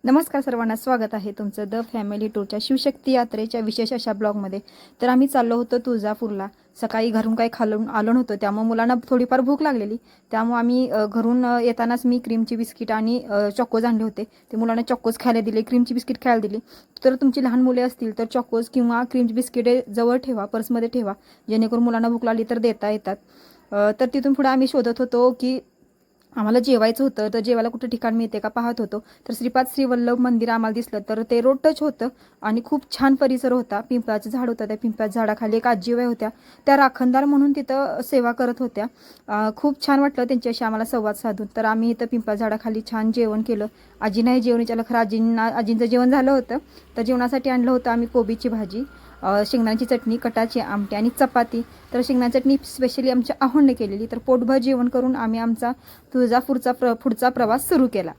नमस्कार सर्वांना, स्वागत आहे तुमचं द फॅमिली टूरच्या शिवशक्ती यात्रेच्या विशेष अशा ब्लॉगमध्ये. तर आम्ही चाललो होतो तुळजापूरला. सकाळी घरून काही खालून आलो नव्हतं, त्यामुळे मुलांना थोडीफार भूक लागलेली. त्यामुळे आम्ही घरून येतानाच मी क्रीमची बिस्किट आणि चॉकोज आणले होते. ते मुलांना चॉकोज खायला दिले, क्रीमची बिस्किट खायला दिली. तर तुमची लहान मुले असतील तर चॉकोज किंवा क्रीमची बिस्किटे जवळ ठेवा, पर्समध्ये ठेवा, जेणेकरून मुलांना भूक लागली तर देता येतात. तर तिथून पुढे आम्ही शोधत होतो की आम्हाला जेवायचं होतं, तर जेवायला कुठं ठिकाण मिळते का पाहत होतो. तर श्रीपाद श्री वल्लभ मंदिर आम्हाला दिसलं. तर ते रोड टच होतं आणि खूप छान परिसर होता. पिंपळाचं झाड होतं, त्या पिंपळाच्या झाडाखाली एक आजीबाई होत्या, त्या राखणदार म्हणून तिथं सेवा करत होत्या. खूप छान वाटलं त्यांच्याशी आम्हाला संवाद साधून. तर आम्ही इथं पिंपळाच्या झाडाखाली छान जेवण केलं. आजीनाही जेवण विचारलं, खरं आजींचं जेवण झालं होतं. तर जेवणासाठी आणलं होतं आम्ही कोबीची भाजी, शेंगदाण्याची चटणी, कटाची आमटी आणि चपाती. तर शेंगदाण्याची चटणी स्पेशली आमच्या आहोंने केलेली. तर पोटभर जेवण करून आम्ही आमचा तुळजापूरचा पुढचा प्रवास सुरू केला.